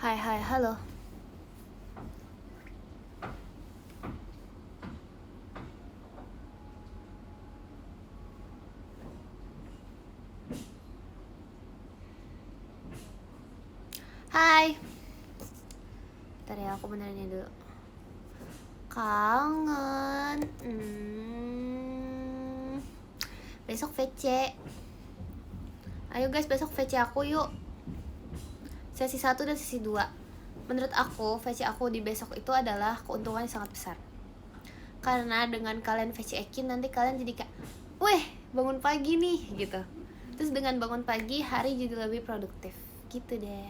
Hai, hai, halo. Hai. Bentar ya, aku benerin ini dulu. Kangen. Besok VC. Ayo guys, besok VC aku yuk. Sesi 1 dan sesi 2. Menurut aku, VC aku di besok itu adalah keuntungan yang sangat besar. Karena dengan kalian VC-ekin nanti kalian jadi kayak, weh, bangun pagi nih, gitu. Terus dengan bangun pagi, hari jadi lebih produktif. Gitu deh.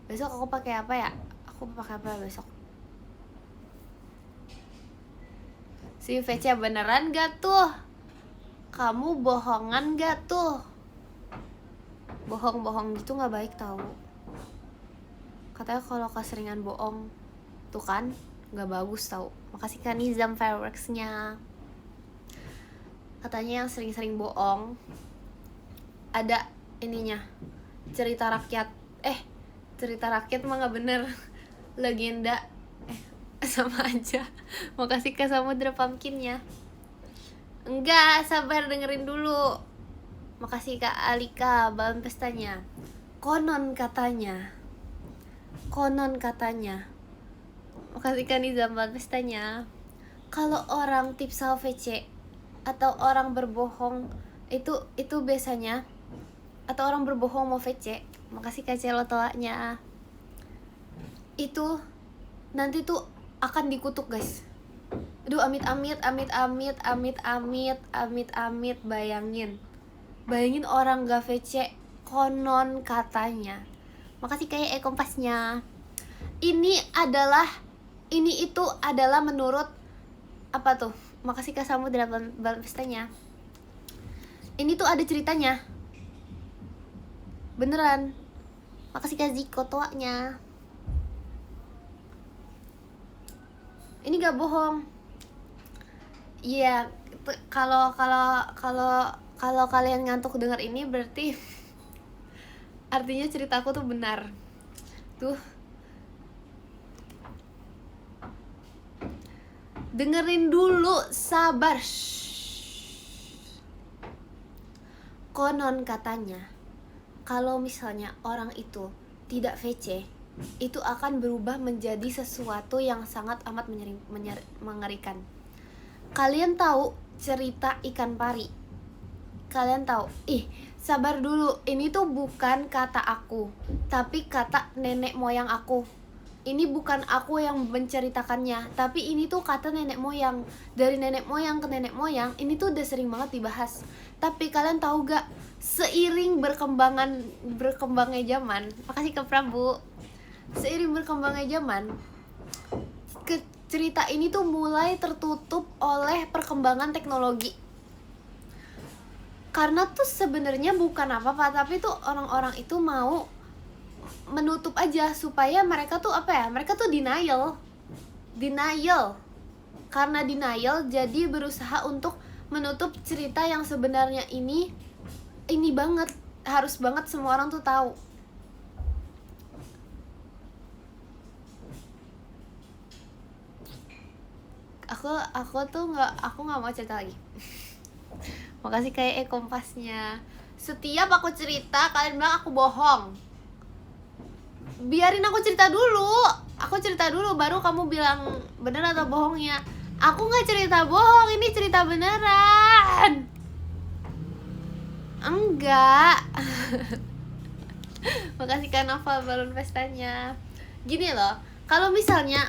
Besok aku pakai apa ya? Aku pakai apa besok? Si VC beneran gak tuh? Kamu bohongan gak tuh? Bohong-bohong gitu gak baik tau. Katanya kalau keseringan bohong tuh kan gak bagus tau. Makasih kan Nizam Fireworks-nya. Katanya yang sering-sering bohong ada ininya, cerita rakyat. Cerita rakyat mah gak bener. Legenda. Sama aja. Makasih Kak Samudra Pumpkin-nya. Enggak, sabar dengerin dulu. Makasih Kak Alika Balon Pestanya. Konon katanya. Makasih Kak Nizam Balon Pestanya. Kalau orang tipsal VC atau orang berbohong itu biasanya, atau orang berbohong mau VC, makasih Kak Celo telaknya, itu nanti tuh akan dikutuk guys. Aduh, amit amit, bayangin orang gak VC konon katanya. Makasih kayak kompasnya. Ini itu adalah menurut apa tuh? Makasih Kak Samudra Balon Pestanya. Ini tuh ada ceritanya. Beneran. Makasih Kak Ziko toanya. Ini gak bohong. Iya, kalau kalian ngantuk dengar ini berarti artinya ceritaku tuh benar. Tuh. Dengerin dulu, sabar. Konon katanya, kalau misalnya orang itu tidak VC, itu akan berubah menjadi sesuatu yang sangat amat mengerikan. Kalian tahu cerita ikan pari? Kalian tahu? Sabar dulu, ini tuh bukan kata aku, tapi kata nenek moyang aku. Ini bukan aku yang menceritakannya, tapi ini tuh kata nenek moyang. Dari nenek moyang ke nenek moyang, ini tuh udah sering banget dibahas. Tapi kalian tahu gak, seiring berkembangnya zaman, makasih ke Prabu, seiring berkembangnya zaman, cerita ini tuh mulai tertutup oleh perkembangan teknologi. Karena tuh sebenarnya bukan apa-apa, tapi tuh orang-orang itu mau menutup aja supaya mereka tuh mereka tuh denial. Karena denial jadi berusaha untuk menutup cerita yang sebenarnya ini banget, harus banget semua orang tuh tahu. Aku nggak mau cerita lagi. Makasih kayak kompasnya. Setiap aku cerita kalian bilang aku bohong. Biarin aku cerita dulu baru kamu bilang bener atau bohongnya. Aku nggak cerita bohong, ini cerita beneran. Enggak. Makasih Kak Novel Balon Pestanya. Gini loh, kalau misalnya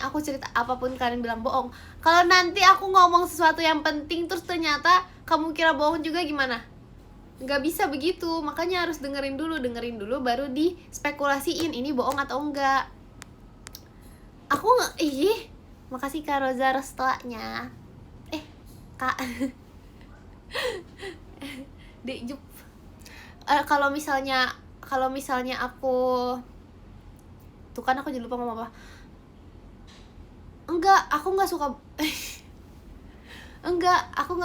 aku cerita apapun kalian bilang bohong. Kalau nanti aku ngomong sesuatu yang penting terus ternyata kamu kira bohong juga gimana? Nggak bisa begitu, makanya harus dengerin dulu baru dispekulasiin ini bohong atau enggak. Makasih Kak Roza Rostlanya. Kak Dek Jup. Kalau misalnya aku tuh kan aku jadi lupa ngomong apa. Enggak, aku nggak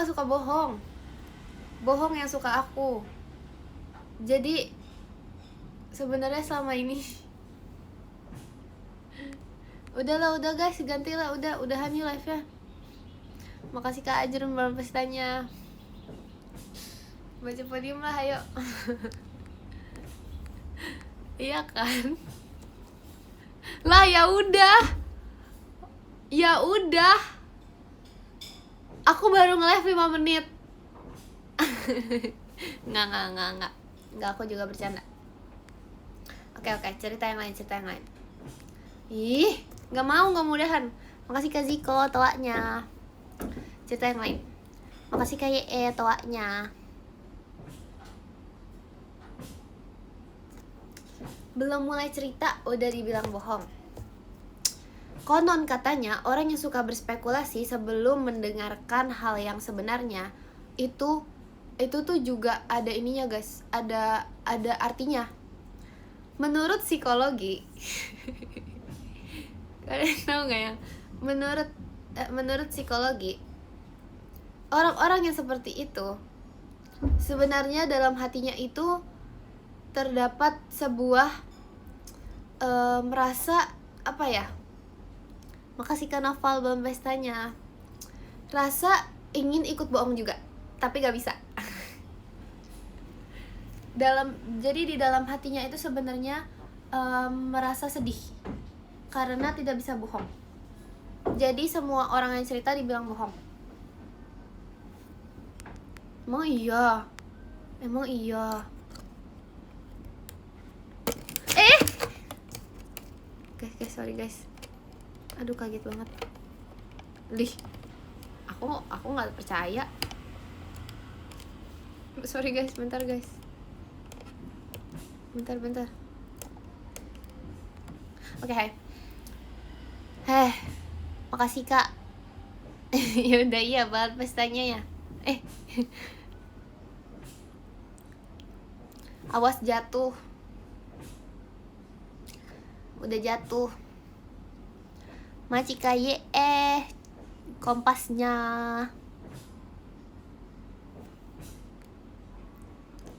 suka bohong yang suka aku. Jadi sebenarnya selama ini. Udahlah, udah guys, gantilah, udahan nih live-nya. Makasih Kak Ajrun belum pestanya. Baca podium lah, ayo. Iya kan? Lah ya udah. Ya udah. Aku baru nge-live 5 menit. Enggak. Enggak, aku juga bercanda. Oke, cerita yang lain. Ih, nggak mau udahan. Makasih Kak Ziko toanya. Cerita yang lain. Makasih Kak Ye toanya. Belum mulai cerita udah dibilang bohong. Konon katanya orang yang suka berspekulasi sebelum mendengarkan hal yang sebenarnya itu tuh juga ada ininya guys, ada artinya. Menurut psikologi kalian tahu nggak ya? Menurut psikologi, orang-orang yang seperti itu sebenarnya dalam hatinya itu terdapat sebuah merasa apa ya? Makasih Kak Noval belum pestanya. Rasa ingin ikut bohong juga, tapi gak bisa. Jadi di dalam hatinya itu sebenarnya merasa sedih karena tidak bisa bohong. Jadi semua orang yang cerita dibilang bohong. Emang iya. Guys, sorry guys. Aduh, kaget banget. Aku nggak percaya. Sorry guys, bentar guys. Bentar. Oke. Makasih Kak. Yaudah, iya banget pestanya ya. Awas jatuh. Udah jatuh. Maci kaye kompasnya.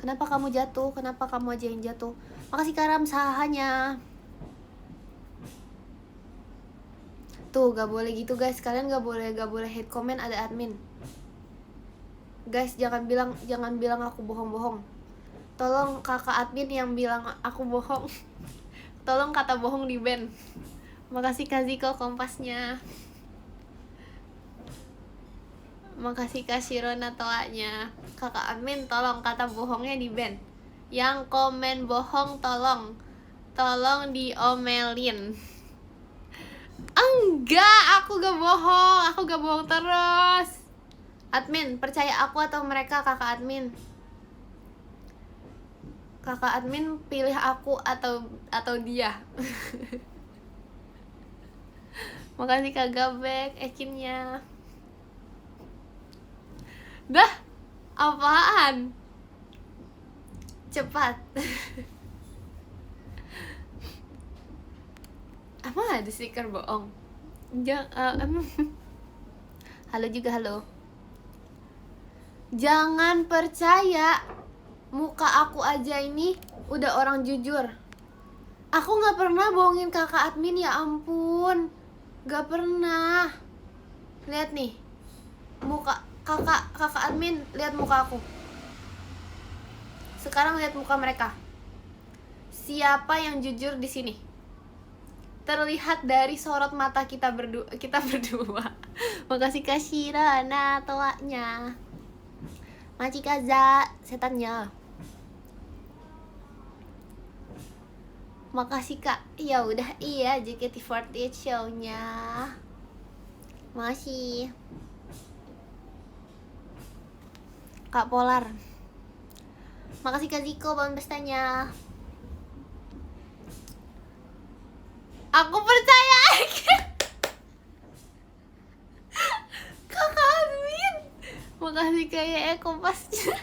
Kenapa kamu jatuh? Kenapa kamu aja yang jatuh? Makasih Karam sahanya. Tuh, gak boleh gitu guys. Kalian gak boleh hate comment ada admin. Guys, jangan bilang aku bohong-bohong. Tolong kakak admin yang bilang aku bohong. Tolong kata bohong di ban. Makasih Kak Ziko kompasnya. Makasih Kak Shirona toanya. Kakak admin tolong kata bohongnya di ban. Yang komen bohong tolong diomelin. Enggak, aku gak bohong terus. Admin, percaya aku atau mereka kakak admin? Kakak admin pilih aku atau dia. Makasih Kak Gabek ekinnya. Dah, apaan? Cepat. Apa ada stiker bohong? Halo juga, halo. Jangan percaya. Muka aku aja ini udah orang jujur. Aku gak pernah bohongin kakak admin, ya ampun. Gak pernah. Lihat nih. Muka kakak admin, lihat muka aku. Sekarang lihat muka mereka. Siapa yang jujur di sini? Terlihat dari sorot mata kita berdua. Makasih Kak Shirana toanya. Maci Kaza setannya. Makasih Kak. Ya udah, iya JKT48 show-nya. Makasih Kak Polar. Makasih Kak Ziko bangun pestanya. Aku percaya. Kakak admin. Makasih kayak kompasnya.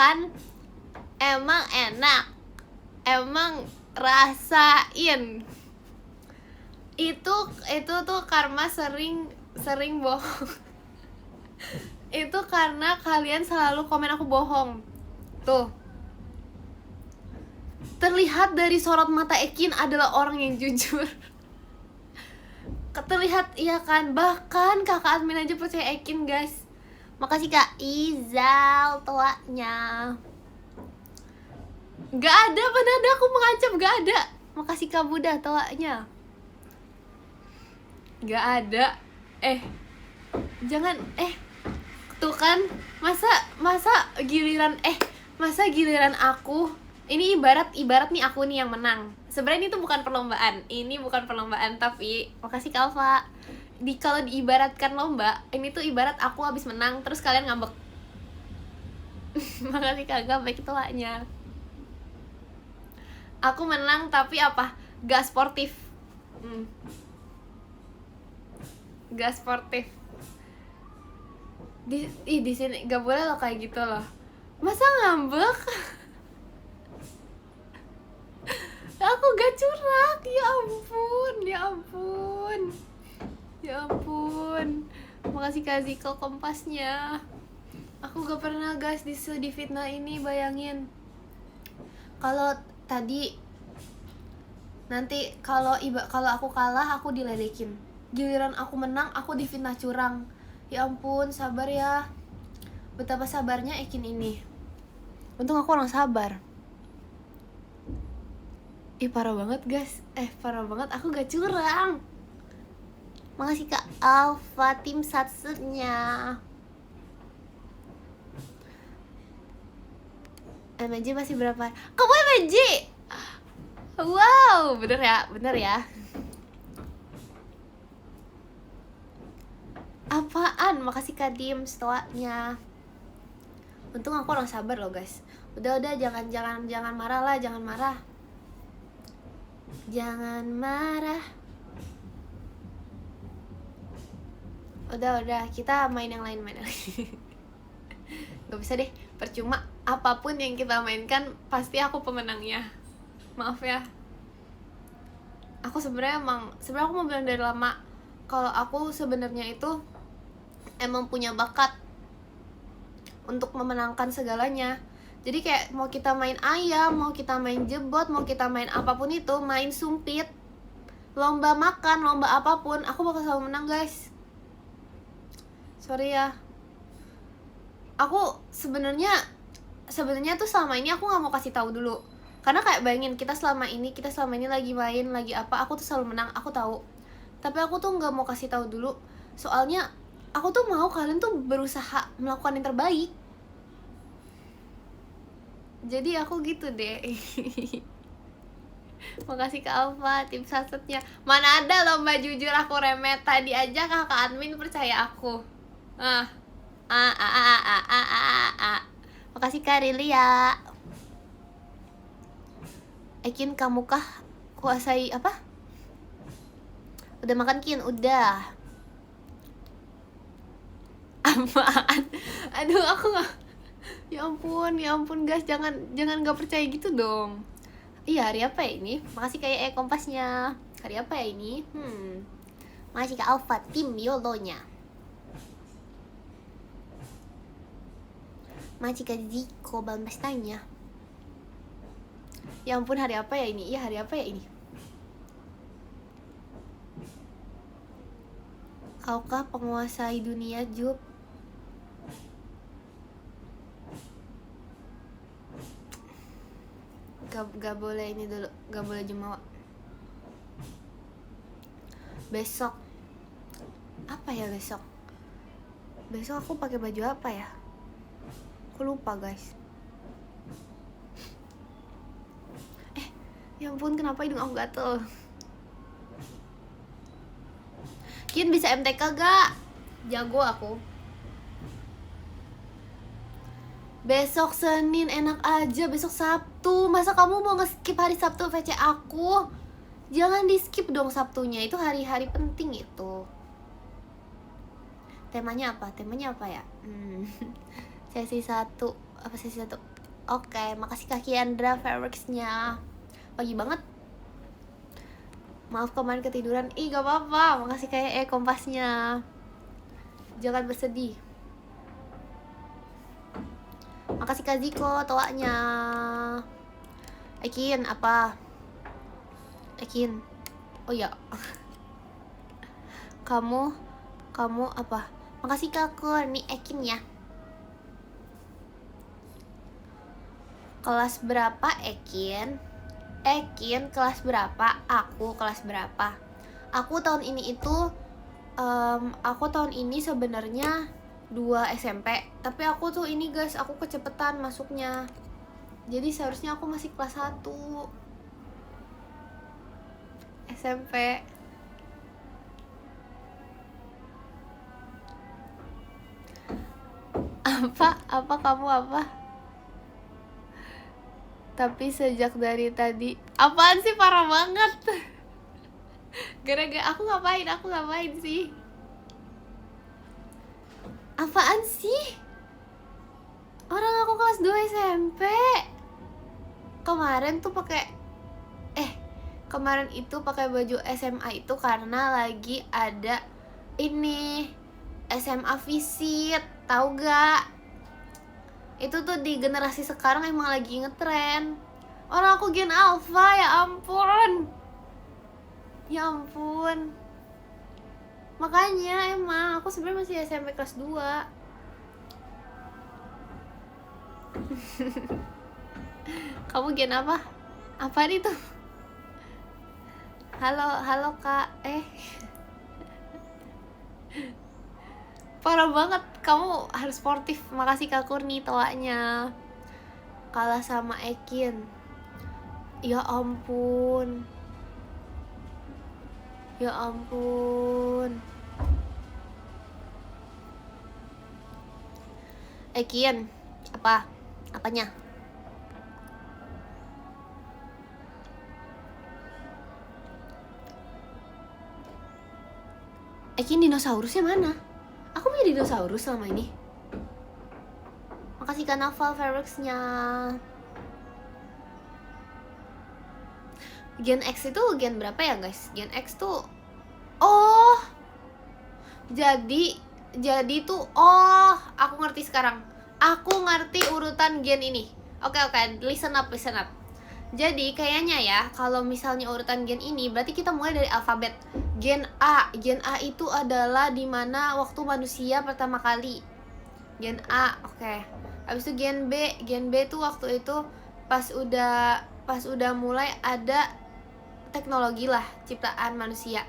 Kan emang enak emang rasain. Itu tuh karma sering bohong. Itu karena kalian selalu komen aku bohong. Tuh, terlihat dari sorot mata Ekin adalah orang yang jujur. Terlihat, iya kan? Bahkan kakak admin aja percaya Ekin, guys. Makasih Kak Izal tuanya. Gak ada, mana ada aku mengancam, gak ada. Makasih Kak Buddha tuanya. Gak ada. Jangan tuh kan, masa giliran aku ini ibarat nih aku nih yang menang. Sebenarnya ini tuh bukan perlombaan. Ini bukan perlombaan, tapi makasih Kak Alfa. Kalau diibaratkan lomba, ini tuh ibarat aku habis menang terus kalian ngambek. Makasih Kak Gabek tuanya. Aku menang tapi apa? Gak sportif. Gak sportif. Di sini gak boleh loh kayak gitu loh. Masa ngambek? Aku gak curang. Ya ampun. Makasih Kak Ziko kompasnya. Aku gak pernah guys di fitnah ini, bayangin. Kalau tadi nanti kalau aku kalah aku diledekin. Giliran aku menang aku difitnah curang. Ya ampun, sabar ya. Betapa sabarnya Ekin ini. Untung aku orang sabar. Parah banget guys. Parah banget, aku gak curang. Makasih Kak Alfa tim satsunya. MJ masih berapa? Kamu MJ? Wow, bener ya. Apaan? Makasih Kak Dim stoanya. Untung aku orang sabar loh guys. Udah jangan marah lah, jangan marah. Udah, kita main yang lain. Gak bisa deh, percuma. Apapun yang kita mainkan pasti aku pemenangnya. Maaf ya. Aku sebenarnya aku mau bilang dari lama kalau aku sebenarnya itu emang punya bakat untuk memenangkan segalanya. Jadi kayak mau kita main ayam, mau kita main jebot, mau kita main apapun itu, main sumpit, lomba makan, lomba apapun, aku bakal selalu menang guys. Sorry ya. Aku sebenarnya tuh selama ini aku nggak mau kasih tahu dulu. Karena kayak bayangin kita selama ini lagi main, lagi apa, aku tuh selalu menang, aku tahu. Tapi aku tuh nggak mau kasih tahu dulu. Soalnya aku tuh mau kalian tuh berusaha melakukan yang terbaik. Jadi aku gitu deh. Makasih Kak Alfa tim sasetnya. Mana ada lomba jujur aku remet. Tadi aja kakak admin percaya aku. Makasih Kak Rilia. Ekin kamu kah kuasai apa? Udah makan Kin? Udah. Apaan? Aduh aku gak. Ya ampun guys, jangan gak percaya gitu dong. Iya, hari apa ya ini? Makasih kayak kompasnya. Hari apa ya ini? Makasih Kak Alfa tim YOLO-nya. Makasih Kak Ziko Balmestanya. Ya ampun, hari apa ya ini? Iya, hari apa ya ini? Kaukah penguasai dunia Jup? Gak boleh ini dulu, gak boleh jumawa. Besok apa ya besok? Besok aku pakai baju apa ya? Aku lupa guys. Ya ampun, kenapa hidung aku gatel? Kin bisa MTK gak? Jago aku. Besok Senin enak aja, besok Sabtu. Masa kamu mau nge-skip hari Sabtu VC aku? Jangan di-skip dong Sabtunya, itu hari-hari penting itu. Temanya apa ya? Sesi 1. Apa sesi 1? Oke, makasih Kak Kiandra Fireworks-nya. pagi banget. Maaf kemarin ketiduran. Ih, gak apa-apa. Makasih kayak kompasnya. Jangan bersedih. Makasih Kak Ziko toanya. Ekin apa? Ekin. Oh ya. Kamu apa? Makasih Kak Kur. Nih Ekin ya. Kelas berapa Ekin? Ekin kelas berapa? Aku kelas berapa? Aku tahun ini itu aku tahun ini sebenarnya 2 SMP. Tapi aku tuh ini guys, aku kecepetan masuknya. Jadi seharusnya aku masih kelas 1 SMP. Apa kamu apa? Tapi sejak dari tadi. Apaan sih, parah banget. Gara-gara aku ngapain sih? Apaan sih? Orang aku kelas 2 SMP. Kemarin tuh kemarin itu pakai baju SMA itu karena lagi ada ini SMA visit, tahu gak? Itu tuh di generasi sekarang emang lagi ngetren. Orang aku Gen Alpha, ya ampun. Ya ampun. Makanya emang aku sebenarnya masih SMP kelas 2. Kamu Gen apa? Apaan itu? Halo Kak. Parah banget, kamu harus sportif. Makasih Kak Kurni toanya. Kalah sama Ekin. Ya ampun. Ya ampun. Ekin, apa? Apanya? Ekin dinosaurusnya mana? Aku punya dinosaurus selama ini. Makasih Kak Naval Fairworks-nya. Gen X itu gen berapa ya guys? Gen X tuh jadi tuh aku ngerti sekarang. Aku ngerti urutan gen ini. Oke, listen up. Jadi kayaknya ya, kalau misalnya urutan gen ini berarti kita mulai dari alfabet. Gen A itu adalah dimana waktu manusia pertama kali. Gen A, oke. Habis itu gen B tuh waktu itu pas udah mulai ada teknologi lah, ciptaan manusia.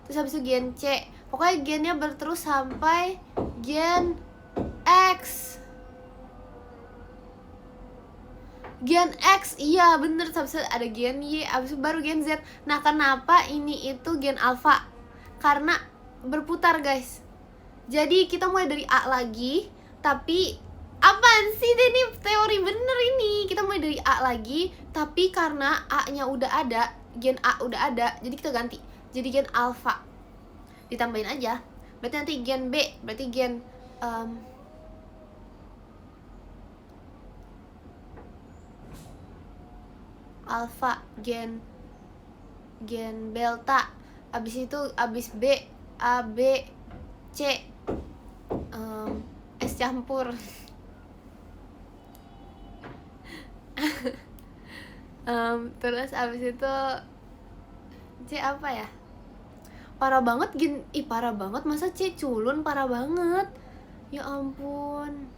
Terus habis itu gen C. Pokoknya gennya berterus sampai gen X. Gen X, iya bener. Habis itu ada gen Y, habis itu baru gen Z. Nah, kenapa ini itu gen alpha? Karena berputar guys. Jadi kita mulai dari A lagi. Tapi apaan sih, ini teori bener ini. Kita mulai dari A lagi, tapi karena A-nya udah ada, gen A udah ada, jadi kita ganti jadi gen alpha. Ditambahin aja. Berarti nanti gen B, berarti gen alpha, gen delta. Abis itu abis B, A, B, C, S campur. Terus abis itu C apa ya? Parah banget parah banget, masa C culun, parah banget. Ya ampun.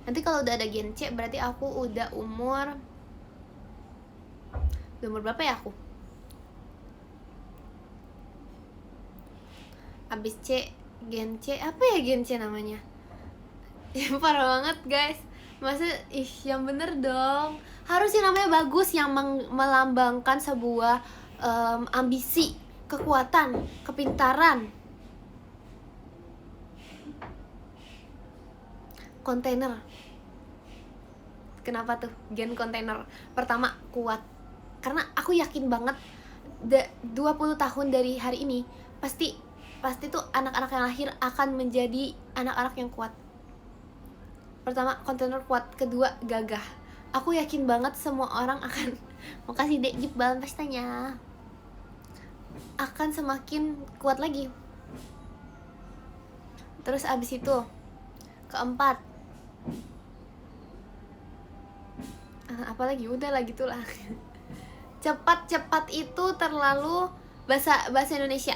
Nanti kalau udah ada gen C berarti aku udah umur berapa ya aku? Abis C, gen C, apa ya gen C namanya? Parah banget guys. Masa, yang bener dong. Harus yang namanya bagus, yang melambangkan sebuah ambisi, kekuatan, kepintaran. Kontainer. Kenapa tuh gen kontainer? Pertama, kuat. Karena aku yakin banget 20 tahun dari hari ini pasti tuh anak-anak yang lahir akan menjadi anak-anak yang kuat. Pertama, kontainer kuat. Kedua, gagah. Aku yakin banget semua orang akan makasih Dek Gip Balan pestanya akan semakin kuat lagi. Terus abis itu keempat, apa lagi, udah lah gitulah. Cepat itu terlalu bahasa Indonesia.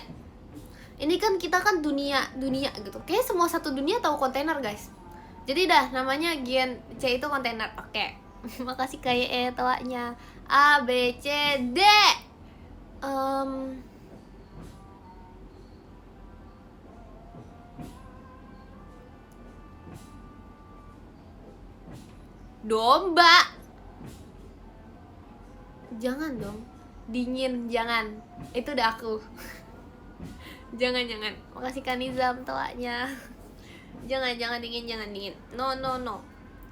Ini kan kita kan dunia gitu. Kayak semua satu dunia tahu kontainer guys. Jadi dah namanya Gen C itu kontainer. Oke. Makasih kayak tawanya. A B C D. Domba. Jangan dong. Dingin, jangan. Itu udah aku. Jangan. Makasih Kanizam tawanya. Jangan dingin. No.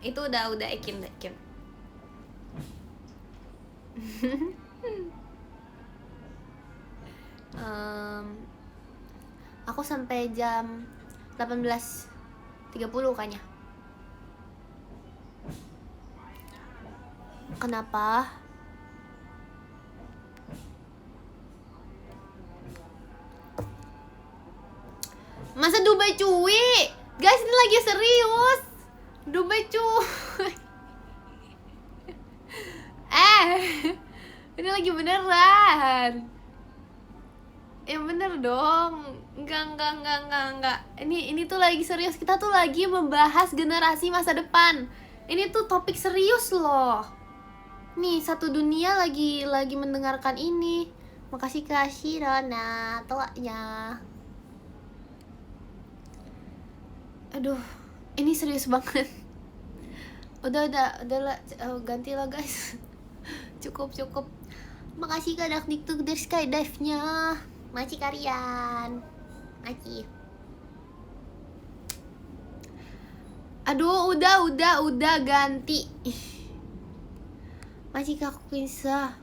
Itu udah Ekin. Aku sampai jam 18.30 kayaknya. Kenapa? Masa Dubai cuy? Guys, ini lagi serius. Dubai cuy. Ini lagi beneran. Ya bener dong. Enggak. Ini tuh lagi serius. Kita tuh lagi membahas generasi masa depan. Ini tuh topik serius loh. Nih, satu dunia lagi mendengarkan ini. Makasih Kak Shirona toanya. Aduh, ini serius banget. Udah lah, gantilah guys. Cukup. Makasih Kak Dakdikduk dari Skydive-nya. Makasih kalian. Makasih. Aduh, udah ganti. Makasih Kak Quinsa.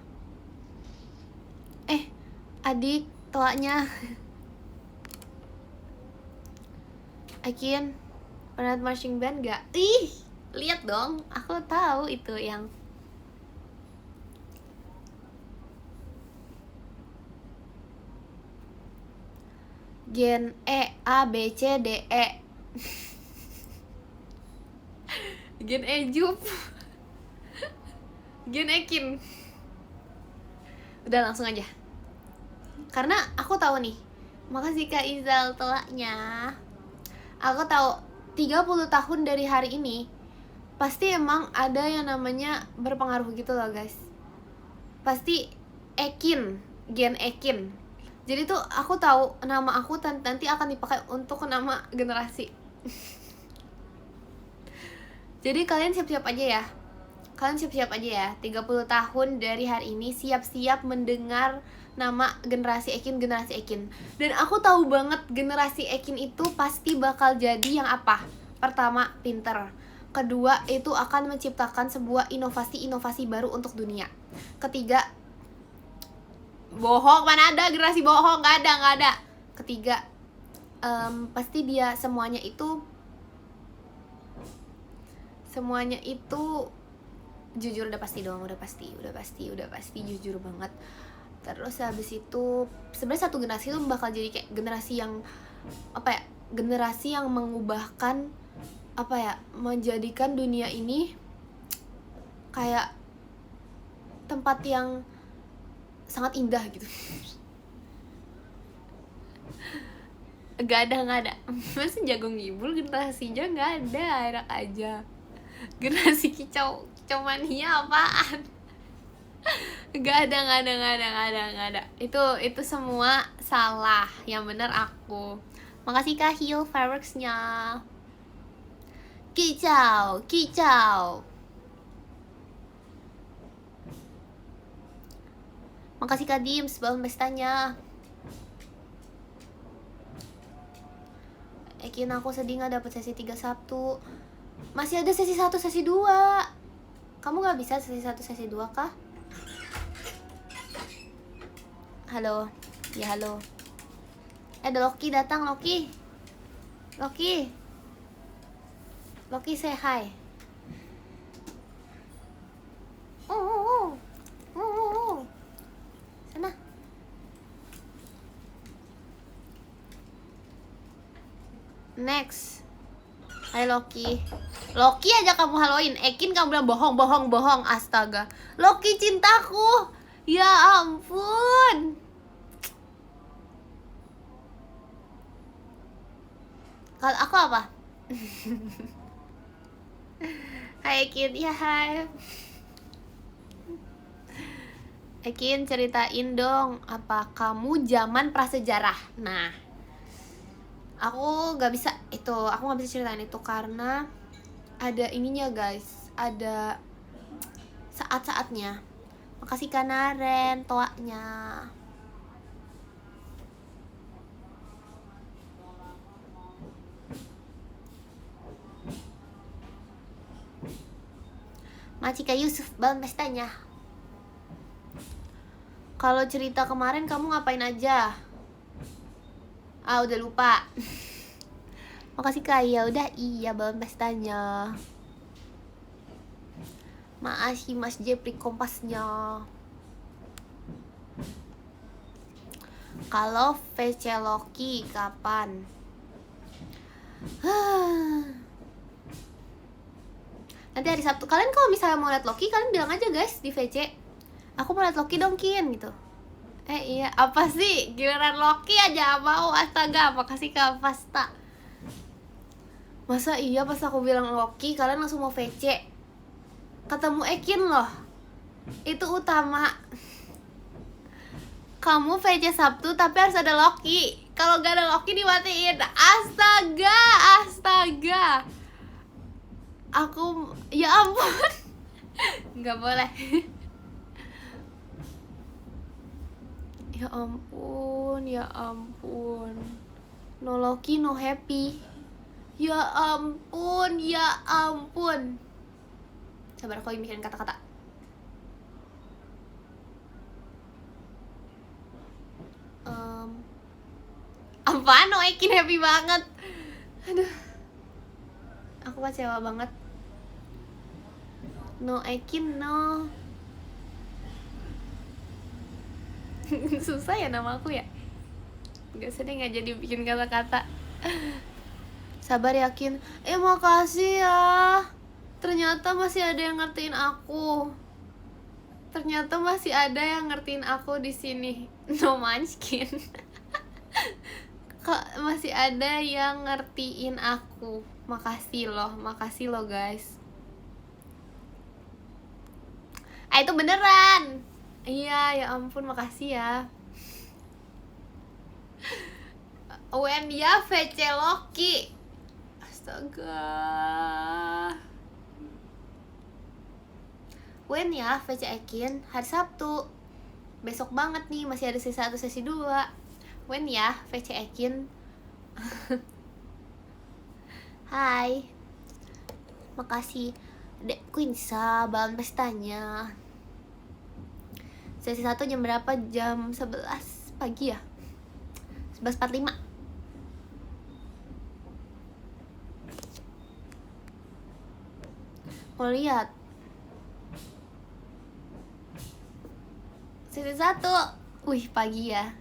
Adik toanya. Akin, pernah marching band gak? Ih, lihat dong, aku tahu itu yang Gen E A B C D E. Gen Ejup. Gen Ekin. Udah langsung aja. Karena aku tahu nih. Makasih Kak Izal telaknya. Aku tahu 30 tahun dari hari ini pasti emang ada yang namanya berpengaruh gitu loh guys. Pasti Ekin, Gen Ekin. Jadi tuh aku tahu nama aku nanti akan dipakai untuk nama generasi. Jadi kalian siap-siap aja ya. 30 tahun dari hari ini siap-siap mendengar nama generasi Ekin. Dan aku tahu banget generasi Ekin itu pasti bakal jadi yang apa? Pertama, pinter. Kedua, itu akan menciptakan sebuah inovasi baru untuk dunia. Ketiga, bohong, mana ada generasi bohong, nggak ada. Ketiga, pasti dia semuanya itu jujur, udah pasti jujur banget. Terus habis itu sebenarnya satu generasi itu bakal jadi kayak generasi yang generasi yang mengubahkan menjadikan dunia ini kayak tempat yang sangat indah gitu. Gak ada. Masa jago ngibul generasinya gak ada, enak aja. Generasi kicau mania apaan? Gak ada. Itu semua salah. Yang bener aku. Makasih Kak Hill fireworks-nya. Kicau. Makasih Kak Dims balon pestanya. Ekin, aku sedih gak dapet sesi 3 Sabtu. Masih ada sesi 1, sesi 2. Kamu gak bisa sesi 1, sesi 2 kah? Halo. Ya halo. Ada Loki datang, Loki say hi. Next. Hai Loki. Loki aja kamu haloin. Ekin kamu bilang bohong. Astaga. Loki cintaku. Ya ampun. Kalau aku apa? Hai Ekin. Ya hai. Ekin, ceritain dong apa kamu zaman prasejarah. Nah, aku nggak bisa ceritain itu karena ada ininya guys, ada saat-saatnya. Makasih Kanaren toaknya. Macika Yusuf Bal pestanya. Kalau cerita kemarin kamu ngapain aja? Udah lupa. Makasih Kak, ya udah iya balon pestanya. Makasih Mas Jepri kompasnya. Kalau VC Loki kapan? Nanti hari Sabtu. Kalian kalau misalnya mau lihat Loki, kalian bilang aja guys di VC. Aku mau lihat Loki dong Kin gitu. Iya, apa sih? Giliran Loki aja mau. Astaga, makasih Kak Pasta. Masa iya pas aku bilang Loki, kalian langsung mau VC? Ketemu Ekin loh. Itu utama. Kamu VC Sabtu tapi harus ada Loki. Kalau gak ada Loki dimatiin. Astaga. Aku, ya ampun. Gak boleh. Ya ampun. No Loki, no happy. Ya ampun. Sabar, aku mikirin kata-kata. Apaan? No Ekin happy banget. Aduh, aku kecewa banget. No Ekin, no. Susah ya nama aku ya. Gak usah deh, gak jadi bikin kata-kata. Sabar yakin. Makasih ya. Ternyata masih ada yang ngertiin aku. Di sini. No Munchkin. Kok masih ada yang ngertiin aku. Makasih loh guys. Itu beneran. Iya, ya ampun, makasih ya. When ya VC Loki. Astaga. When ya VC Ekin hari Sabtu. Besok banget nih, masih ada sesi 1 sesi 2. When ya VC Ekin. Hai. Makasih Dek Quinsa balon pestanya. Sesi 1 jam berapa? Jam 11 pagi ya? 11.45. Mau lihat sesi 1. Wih, pagi ya.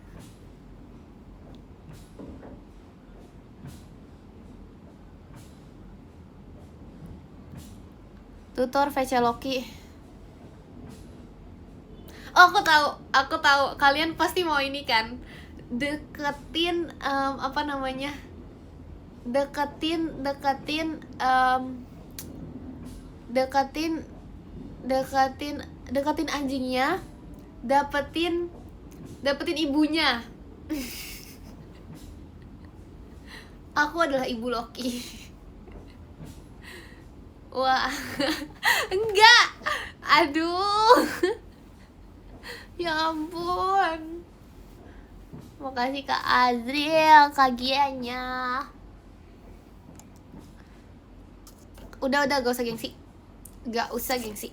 Tutor VC Loki. Oh, aku tahu. Kalian pasti mau ini kan? Deketin deketin anjingnya, dapetin ibunya. Aku adalah ibu Loki. Wah. Enggak. Aduh. Ya ampun. Makasih Kak Azril kagiannya. Udah gak usah gengsi. Gak usah gengsi.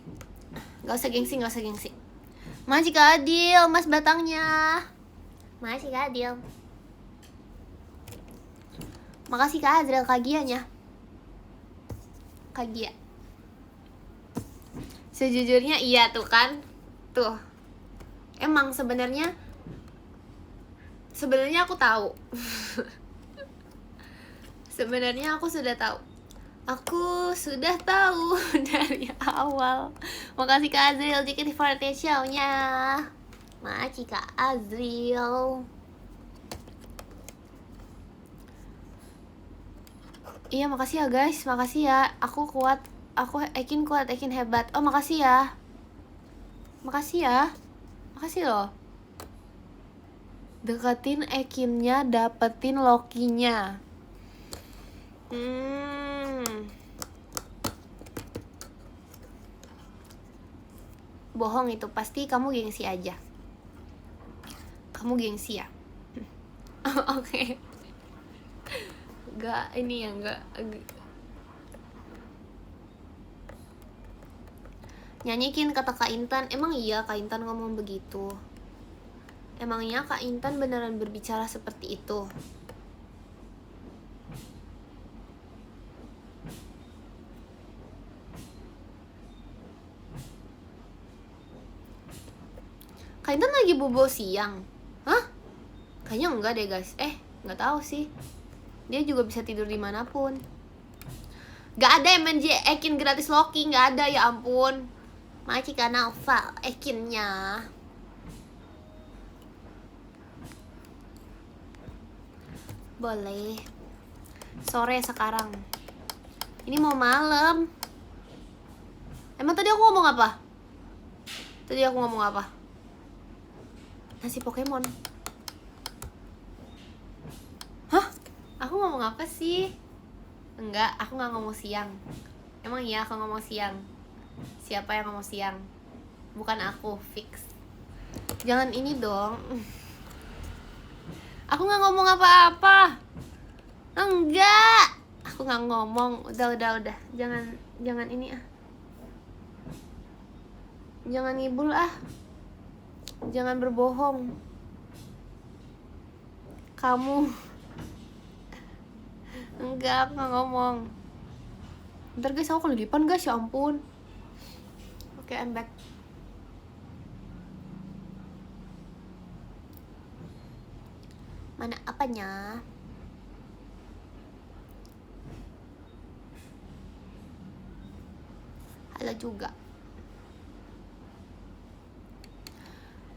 Masih Kak Adil, Mas batangnya. Masih Kak Adil. Makasih Kak Azril kagiannya. Kagia. Sejujurnya iya tuh kan. Tuh. Emang sebenarnya aku tahu. Sebenarnya aku sudah tahu. Aku sudah tahu dari awal. Makasih Kak Azril JKT48 show-nya. Makasih Kak Azril. Iya makasih ya guys, makasih ya. Aku kuat, aku Ekin kuat, Ekin hebat. Oh makasih ya. Makasih ya. Makasih loh. Deketin Ekinnya, dapetin Lokinya. Bohong itu, pasti kamu gengsi aja. Kamu gengsi ya. Oke. Gak ini ya, gak nyanyikin kata Kak Intan. Emang iya Kak Intan ngomong begitu? Emangnya Kak Intan beneran berbicara seperti itu? Kak Intan lagi bobo siang? Hah? Kayaknya enggak deh guys. Nggak tahu sih. Dia juga bisa tidur dimanapun. Gak ada MNJ Ekin gratis Loki, gak ada, ya ampun. Makasih Kak Naufal Ekinnya. Boleh. Sore sekarang. Ini mau malam. Emang tadi aku ngomong apa? Tadi aku ngomong apa? Nasi Pokemon. Hah? Aku ngomong apa sih? Enggak, aku gak ngomong siang. Emang iya aku ngomong siang? Siapa yang ngomong siang? Bukan aku, fix. Jangan ini dong. Aku gak ngomong apa-apa. Enggak. Aku gak ngomong. Udah. Jangan ini ah. Jangan ngibul ah. Jangan berbohong. Kamu. Enggak, aku gak ngomong. Ntar guys, aku kelilipan guys, ya ampun. Oke, I'm back. Mana apanya? Halo juga.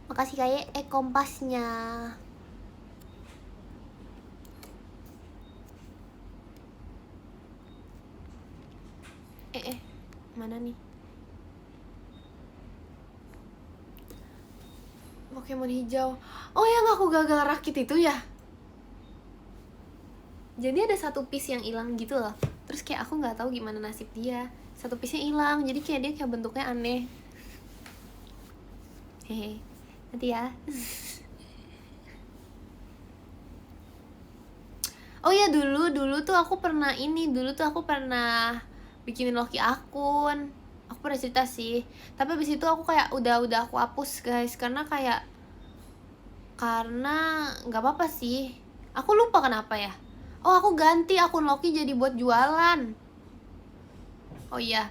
Makasih kayak kompasnya. Mana nih? Pokemon hijau. Oh, yang aku gagal rakit itu ya? Jadi ada satu piece yang hilang gitu loh. Terus kayak aku nggak tahu gimana nasib dia. Satu piece-nya hilang. Jadi kayak dia kayak bentuknya aneh. Hehe. Nanti ya. Oh ya, dulu tuh aku pernah bikinin Loki akun. Aku pernah cerita sih. Tapi abis itu aku kayak udah aku hapus guys, karena nggak apa-apa sih. Aku lupa kenapa ya. Oh, aku ganti akun Loki jadi buat jualan. Oh iya.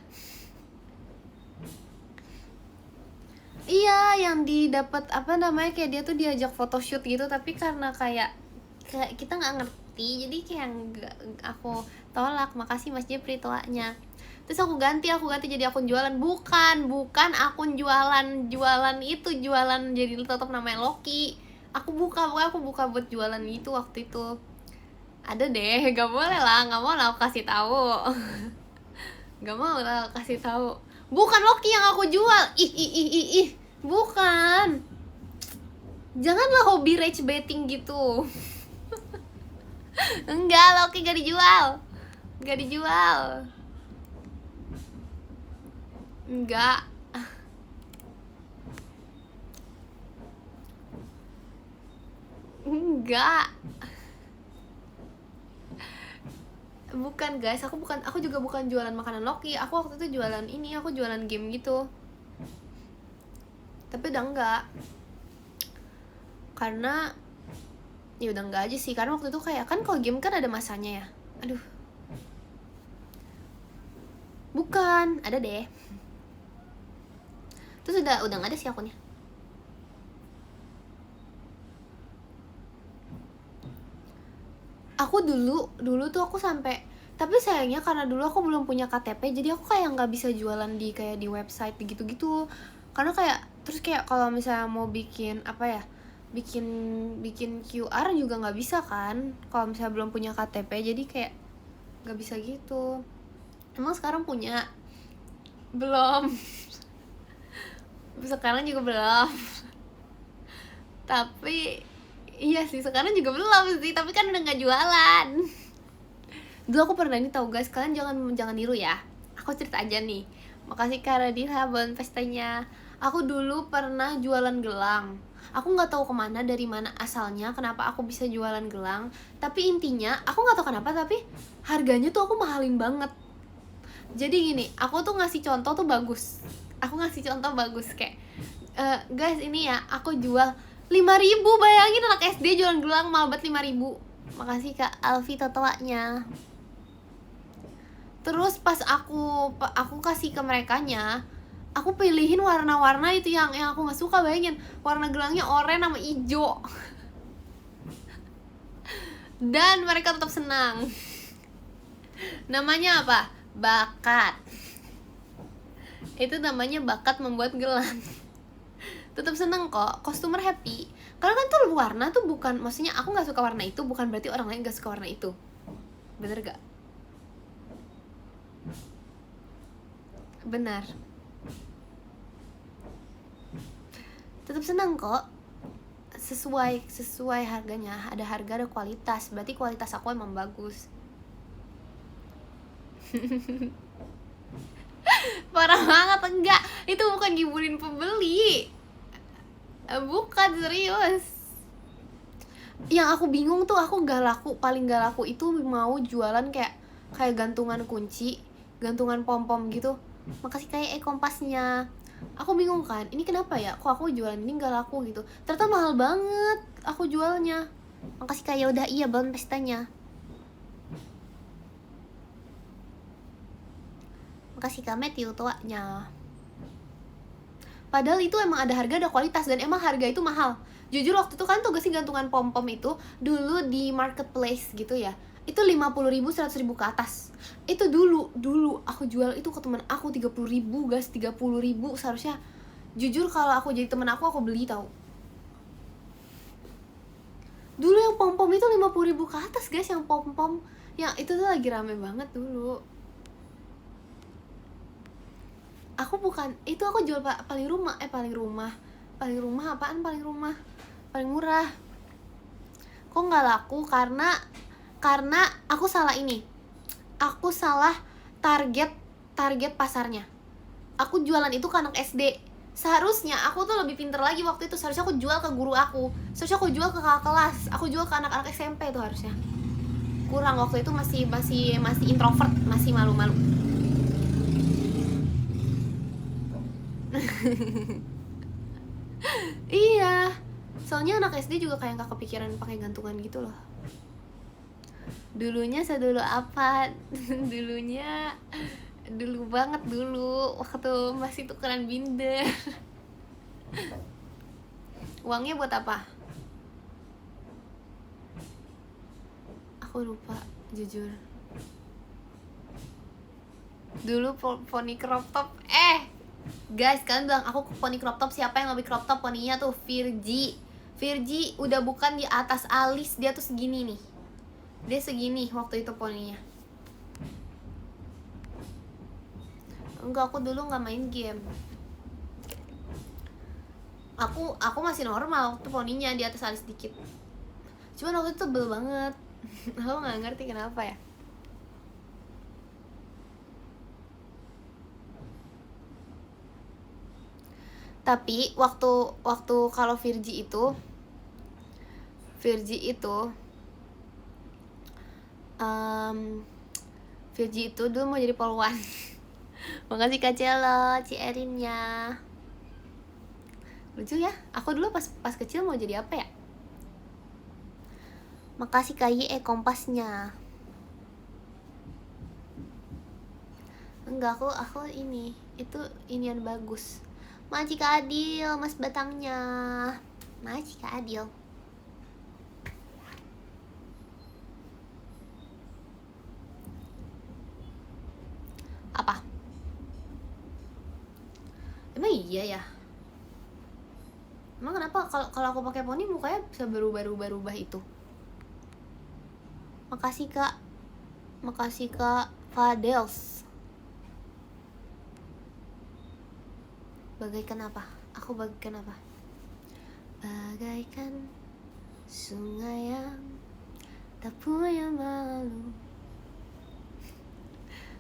Iya, yang didapat apa namanya, kayak dia tuh diajak photoshoot gitu, tapi karena kayak kita nggak ngerti, jadi kayak nggak, aku tolak. Makasih Mas Jepri toanya. Terus aku ganti jadi akun jualan. Bukan akun jualan itu, jualan jadi tetap namanya Loki. Aku buka buat jualan itu waktu itu. Ada deh, nggak mau lah aku kasih tahu. Nggak mau lah aku kasih tahu. Bukan Loki yang aku jual. Ih, bukan. Janganlah hobi rage betting gitu. Enggak, Loki gak dijual. Enggak. Bukan guys, aku juga bukan jualan makanan Loki. Aku waktu itu jualan aku jualan game gitu. Tapi udah enggak. Karena ya udah enggak aja sih, karena waktu itu kayak kan kalau game kan ada masanya ya. Aduh. Bukan, ada deh. Terus udah enggak ada sih akunnya. Aku Aku dulu tuh aku sampai, tapi sayangnya karena dulu aku belum punya KTP, jadi aku kayak nggak bisa jualan di kayak di website gitu-gitu. Karena kayak terus kayak kalau misalnya mau bikin apa ya, bikin bikin QR juga nggak bisa kan kalau misalnya belum punya KTP, jadi kayak nggak bisa gitu. Emang sekarang punya? Belum. Sekarang juga belum. Tapi iya sih, sekarang juga belum sih, tapi kan udah nggak jualan. Dulu aku pernah ini tau guys, kalian jangan niru ya. Aku cerita aja nih. Makasih Kak Raditha buat pestanya. Aku dulu pernah jualan gelang. Aku nggak tahu kemana, dari mana asalnya, kenapa aku bisa jualan gelang. Tapi intinya aku nggak tahu kenapa, tapi harganya tuh aku mahalin banget. Jadi gini, aku tuh ngasih contoh tuh bagus. Aku ngasih contoh bagus kayak, guys ini ya aku jual 5.000, bayangin anak SD jualan gelang mahal banget 5.000. Makasih Kak Alfi totoanya. Terus pas aku kasih ke merekanya, aku pilihin warna-warna itu yang aku nggak suka. Bayangin warna gelangnya oranye sama hijau. Dan mereka tetap senang. Namanya apa? Bakat. Itu namanya bakat membuat gelang. Tetap seneng kok, customer happy. Karena kan tuh warna tuh bukan, maksudnya aku nggak suka warna itu bukan berarti orang lain nggak suka warna itu. Bener gak? Benar. Tetap seneng kok. Sesuai harganya. Ada harga, ada kualitas. Berarti kualitas aku emang bagus. Parah banget, enggak. Itu bukan ngibulin pembeli. Bukan, serius. Yang aku bingung tuh, aku paling gak laku itu mau jualan kayak gantungan kunci, gantungan pom-pom gitu. Makasih kayak kompasnya. Aku bingung kan, ini kenapa ya kok aku jualan ini gak laku gitu. Ternyata mahal banget aku jualnya. Makasih kayak udah iya banget pestanya. Makasih Kak Matthew tuanya. Padahal itu emang ada harga, ada kualitas, dan emang harga itu mahal. Jujur waktu itu kan tuh gak sih gantungan pom-pom itu dulu di marketplace gitu ya, itu 50.000, 100.000 ke atas. Itu dulu aku jual itu ke teman aku 30.000 guys, 30.000 seharusnya. Jujur kalau aku jadi teman aku beli tau. Dulu yang pom-pom itu 50.000 ke atas guys, yang pom-pom yang itu tuh lagi rame banget dulu. Aku bukan, itu aku jual paling rumah apaan, paling murah. Kok nggak laku? Karena aku salah ini. Aku salah target pasarnya. Aku jualan itu ke anak SD. Seharusnya aku tuh lebih pinter lagi waktu itu. Seharusnya aku jual ke guru aku. Seharusnya aku jual ke kakak kelas. Aku jual ke anak-anak SMP tuh harusnya. Kurang waktu itu, masih introvert, masih malu-malu. Iya. Soalnya anak SD juga kayak gak kepikiran pakai gantungan gitu loh. Dulunya sedulu apa? Dulu banget waktu masih tukeran binder. Uangnya buat apa? Aku lupa, jujur. Dulu poni crop top. Guys, kalian bilang aku poni crop top, siapa yang lebih crop top? Poninya tuh Virgi udah bukan di atas alis, dia tuh segini nih. Dia segini waktu itu poninya. Enggak, aku dulu nggak main game. Aku masih normal waktu poninya di atas alis dikit. Cuman waktu itu tebel banget. Aku nggak ngerti kenapa ya. Tapi waktu kalau Virgi itu dulu mau jadi polwan. Makasih Kak Celo, Ci Erinnya. Lucu ya, aku dulu pas kecil mau jadi apa ya? Makasih Kak Ye kompasnya. Enggak, aku ini, itu inian bagus. Makasih Kak Adil, mas batangnya. Makasih Kak Adil. iya ya. Emang kenapa kalau aku pakai poni mukanya bisa berubah itu? Makasih kak Fadels. Bagaikan apa? Aku bagaikan apa? Bagaikan sungai yang tak punya malu.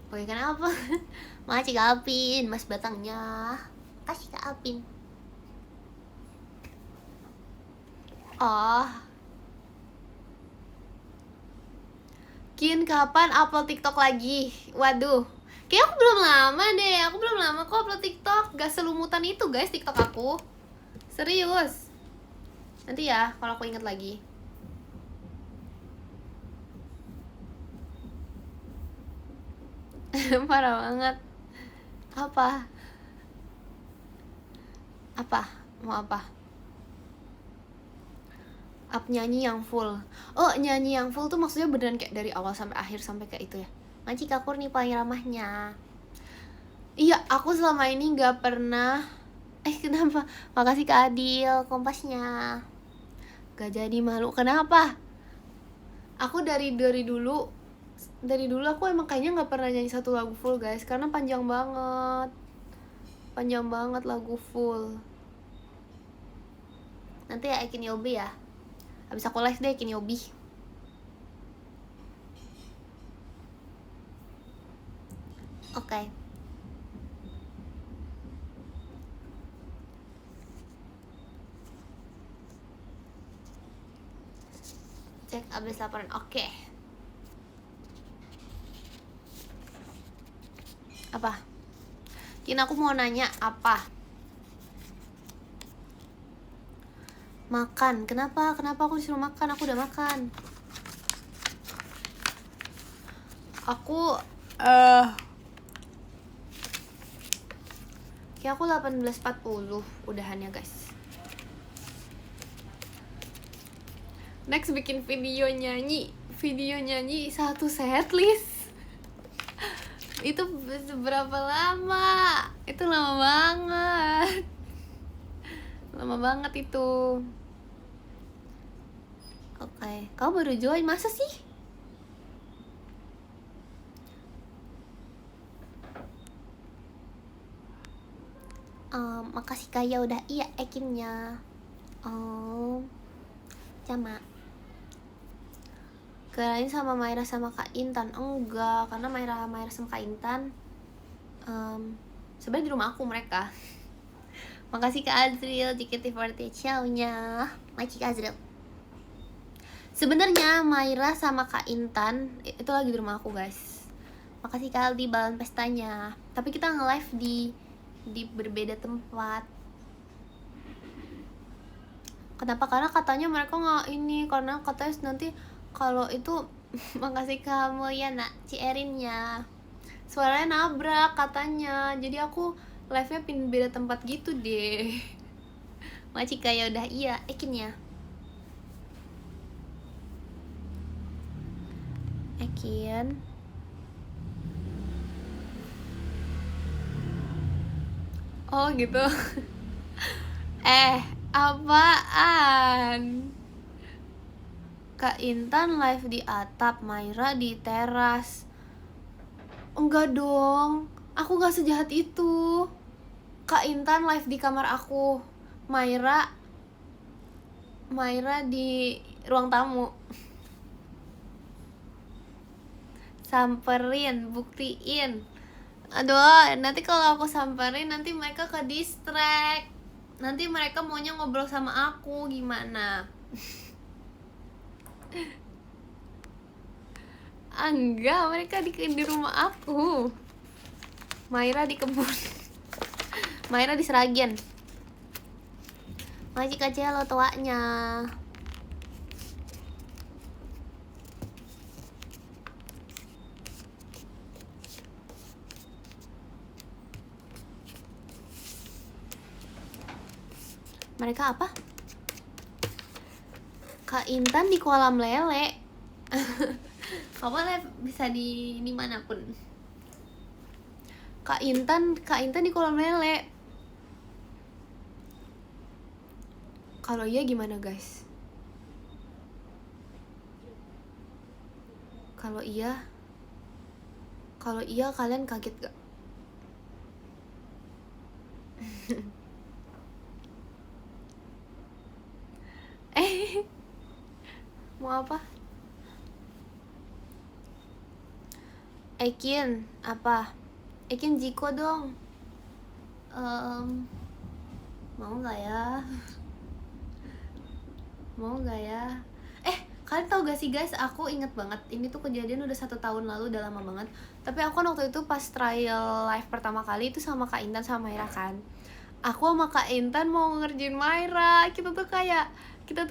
Bagaikan apa? Makasih Kak Apin, mas batangnya. Kasih Kak Apin. Oh, Kin kapan upload TikTok lagi? Waduh, kayak aku belum lama deh. Aku belum lama kok upload TikTok. Gak selumutan itu guys TikTok aku. Serius. Nanti ya kalau aku inget lagi. Parah banget. Apa? Mau apa? Up nyanyi yang full. Oh, nyanyi yang full tuh maksudnya beneran kayak dari awal sampai akhir sampai kayak itu ya. Maci Kakur nih paling ramahnya. Iya, aku selama ini gak pernah. Kenapa? Makasih Kak Adil kompasnya. Gak jadi malu. Kenapa? Aku dari dulu aku emang kayaknya gak pernah nyanyi satu lagu full guys, karena panjang banget lagu full. Nanti ya Ekin Yobi ya, habis aku live deh Ekin Yobi. Oke. Cek abis laporan. Oke. Apa? Kin, aku mau nanya apa? Makan. Kenapa aku disuruh makan? Aku udah makan. Aku kayak aku 18.40 udahannya guys. Next bikin video nyanyi satu setlist. Itu berapa lama? Itu lama banget itu. Oke, kau baru join, masa sih? Makasih Kaya udah iya Ekinnya. Sama kirain sama Maira sama Kak Intan. Enggak, karena Maira sama Kak Intan sebenarnya di rumah aku mereka. Makasih Kak Azril, JKT48 show-nya. Makasih Kak Azril. Sebenarnya Maira sama Kak Intan itu lagi di rumah aku guys. Makasih Kak Aldi balon pestanya. Tapi kita nge-live di berbeda tempat. Kenapa? Karena katanya mereka nggak ini, karena katanya nanti kalau itu makasih kamu ya nak Ci Erinnya, suaranya nabrak katanya, jadi aku live-nya pindah beda tempat gitu deh. Makasih kayak udah iya Ekinnya. Ekin oh gitu. Apaan? Kak Intan live di atap, Maira di teras. Enggak dong, aku gak sejahat itu. Kak Intan live di kamar aku, Maira di ruang tamu. Samperin, buktiin. Aduh, nanti kalau aku samperin nanti mereka ke distract. Nanti mereka maunya ngobrol sama aku, gimana? Enggak, mereka di rumah aku. Maira di kebun. Maira di Seragian. Makasih Kak Celo tuanya. Mereka apa? Kak Intan di kolam lele. Kamu live bisa di manapun. Kak Intan di kolam lele. Kalau iya gimana guys? Kalau iya kalian kaget gak? Mau apa? Ekin apa? Ekin Jiko dong. Mau nggak ya? Mau nggak ya? Kalian tau gak sih guys, aku inget banget ini tuh kejadian udah 1 tahun lalu, udah lama banget. Tapi aku kan waktu itu pas trial live pertama kali itu sama Kak Intan sama Maira kan. Aku sama Kak Intan mau ngerjain Maira. Kita tuh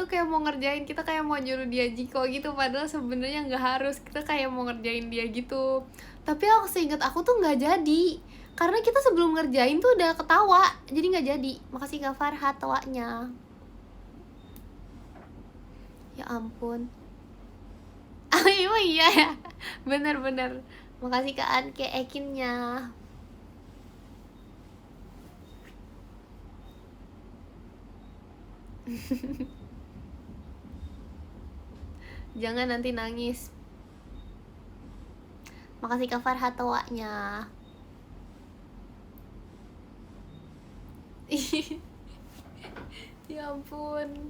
kayak mau ngerjain, kita kayak mau nyuruh dia Jiko gitu, padahal sebenarnya nggak harus, kita kayak mau ngerjain dia gitu. Tapi aku seingat aku tuh nggak jadi, karena kita sebelum ngerjain tuh udah ketawa, jadi nggak jadi. Makasih Kak Farhat tawanya. Ya ampun. Iya ya, bener. Makasih Kak Anke Ekinnya. Jangan nanti nangis. Makasih Kak Farhat tawanya. Ya ampun.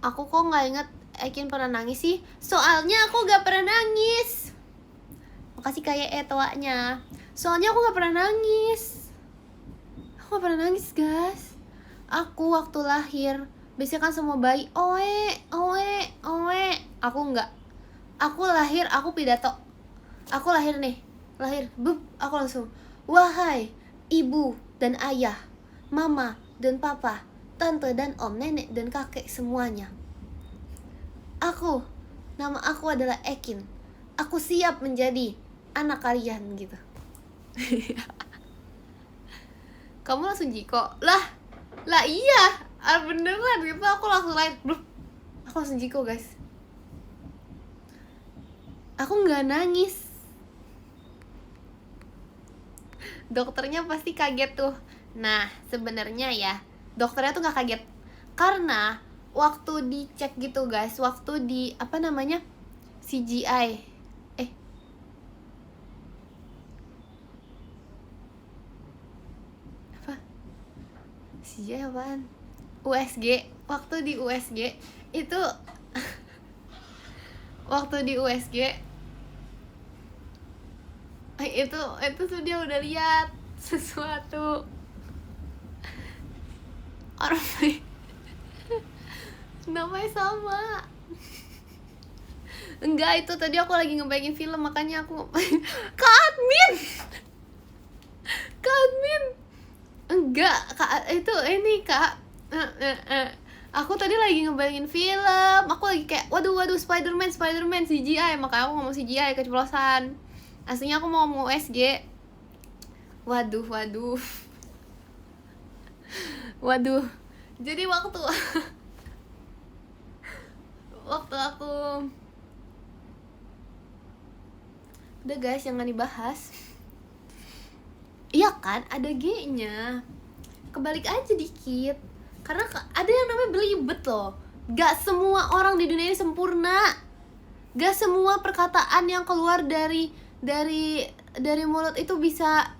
Aku kok nggak inget Ekin pernah nangis sih? Soalnya aku gak pernah nangis. Makasih kayak tawanya. Soalnya aku gak pernah nangis. Aku gak pernah nangis guys. Aku waktu lahir, biasanya kan semua bayi oe. Aku enggak. Aku lahir, aku pidato. Aku lahir nih, aku langsung, wahai ibu dan ayah, mama dan papa, tante dan om, nenek dan kakek semuanya. Nama aku adalah Ekin. Aku siap menjadi anak kalian gitu. Kamu langsung Jiko? Lah iya, beneran gitu. Aku langsung aku langsung Jiko guys. Aku nggak nangis. Dokternya pasti kaget tuh. Nah sebenarnya ya dokternya tuh nggak kaget, karena waktu dicek gitu guys, waktu di apa namanya CGI, apa CGI apaan? USG. Waktu di USG itu waktu di USG itu tuh dia udah lihat sesuatu orang namanya sama. Enggak, itu tadi aku lagi ngebayangin film, makanya aku Kak Admin enggak Kak, itu ini Kak, aku tadi lagi ngebayangin film, aku lagi kayak waduh Spider-Man CGI, makanya aku ngomong CGI keceplosan. Aslinya aku mau USG. Waduh. Jadi waktu aku udah guys, jangan dibahas. Iya kan, ada G-nya. Kebalik aja dikit. Karena ada yang namanya belibet loh. Gak semua orang di dunia ini sempurna. Gak semua perkataan yang keluar dari mulut itu bisa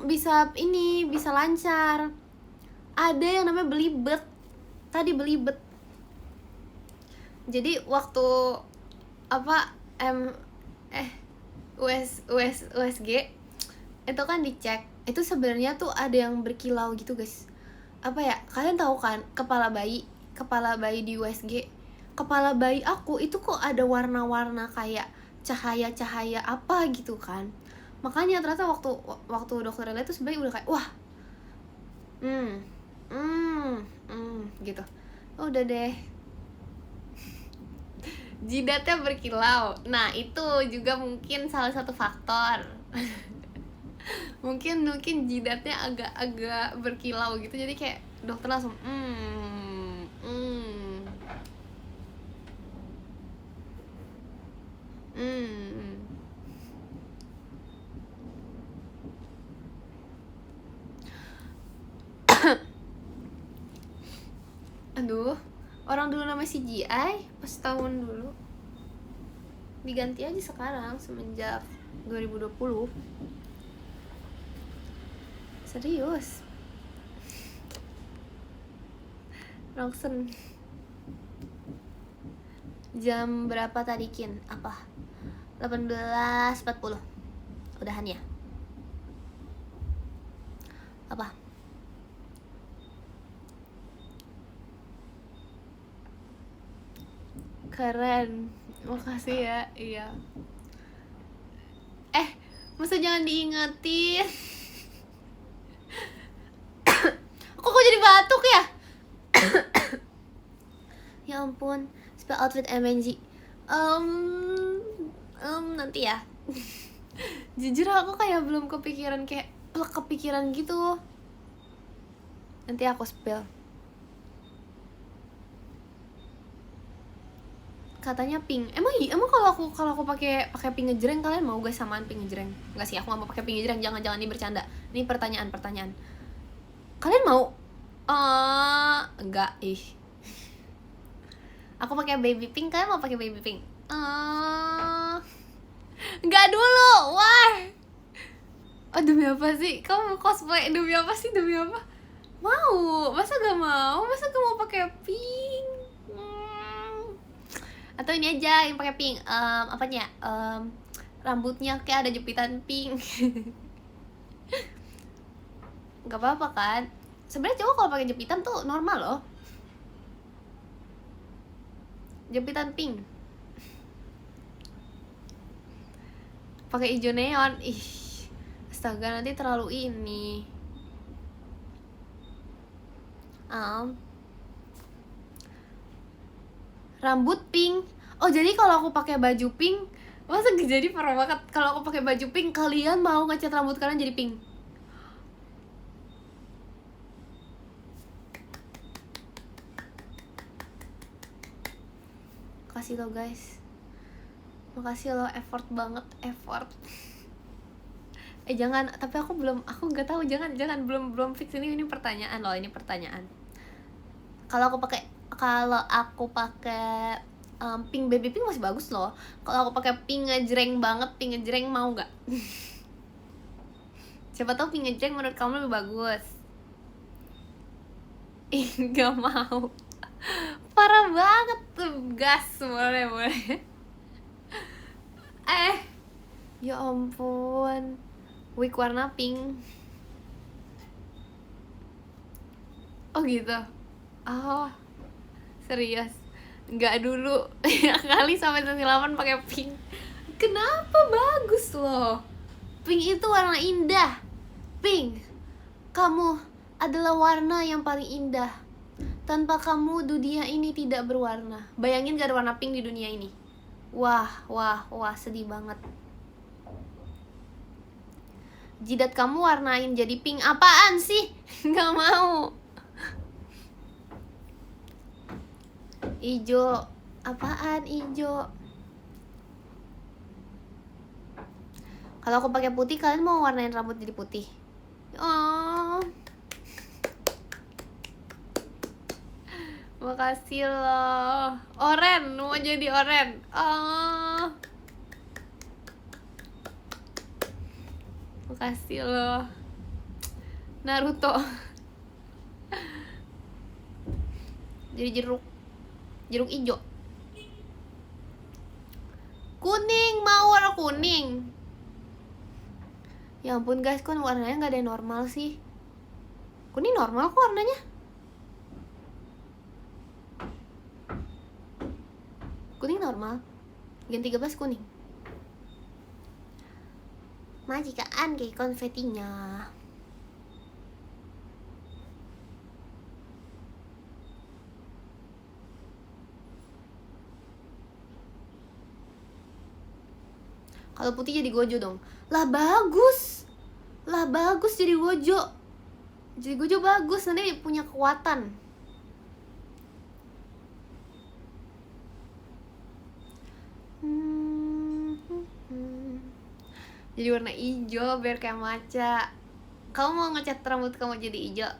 bisa lancar. Ada yang namanya belibet. Tadi belibet. Jadi waktu USG itu kan dicek, itu sebenarnya tuh ada yang berkilau gitu guys. Kalian tahu kan kepala bayi di USG, kepala bayi aku itu kok ada warna-warna kayak cahaya apa gitu kan. Makanya ternyata waktu dokter lihat tuh sebenarnya udah kayak wah gitu. Udah deh. Jidatnya berkilau. Nah itu juga mungkin salah satu faktor. mungkin jidatnya agak berkilau gitu, jadi kayak dokter langsung orang dulu namanya CGI pas tahun dulu, diganti aja sekarang semenjak 2020. Serius. Roxen. Jam berapa tadi Kin? Apa? 18.40. Udahan ya? Apa? Keren. Makasih ya. Iya. Masa jangan diingetin. Kok jadi batuk ya? Ya ampun. Spell outfit MNG. Nanti ya. Jujur aku kayak belum kepikiran, kayak kepikiran gitu. Nanti aku spill. Katanya pink. Emang kalau aku pakai pink ngejreng, kalian mau gak samaan pink ngejreng? Enggak sih, aku gak mau pakai pink ngejreng. Jangan ini bercanda. Ini pertanyaan. Kalian mau? Enggak, Aku pakai baby pink, kalian mau pakai baby pink? Enggak dulu. Wah. Oh, demi apa sih? Kamu cosplay demi apa sih? Demi apa? Mau? Masa gak mau? Masa gak mau pakai pink? Atau ini aja yang pakai pink, apanya? Rambutnya kayak ada jepitan pink. Gak apa-apa kan? Sebenarnya cowok kalau pakai jepitan tuh normal loh. Jepitan pink. Pakai hijau neon. Ih. Astaga, nanti terlalu ini. Rambut pink. Oh, jadi kalau aku pakai baju pink, masa jadi parah banget. Kalau aku pakai baju pink, kalian mau ngecat rambut kalian jadi pink? Makasih lo guys. Makasih lo, effort banget, effort. Jangan, tapi aku nggak tahu, jangan belum fix ini pertanyaan loh, ini pertanyaan. Kalau aku pakai pink baby pink masih bagus loh. Kalau aku pakai pink ngejreng banget, pink ngejreng, mau nggak? Siapa tahu pink ngejreng menurut kamu lebih bagus. Nggak mau. Parah banget tuh, gas. Boleh. Ya ampun. Wig warna pink. Oh gitu. Oh, serius? Nggak dulu. Kali sampai sesi 8 pakai pink. Kenapa? Bagus loh. Pink itu warna indah. Pink, kamu adalah warna yang paling indah. Tanpa kamu dunia ini tidak berwarna. Bayangin gak ada warna pink di dunia ini. Wah, sedih banget. Jidat kamu warnain jadi pink. Apaan sih? Gak mau. Ijo. Apaan ijo? Kalau aku pakai putih, kalian mau warnain rambut jadi putih? Oh. Makasih loh. Oren, mau jadi oren. Oh. Makasih loh. Naruto. Jadi jeruk hijau. Kuning, mau warna kuning. Ya ampun guys, kok warnanya nggak ada yang normal sih? Kuning normal kok warnanya. Kuning normal. Gen 13 kuning. Majikan kayak konfetinya. Kalau putih jadi gojo dong. Lah bagus jadi gojo. Jadi gojo bagus, nanti punya kekuatan. Jadi warna hijau biar kayak maca. Kamu mau ngecat rambut kamu jadi hijau?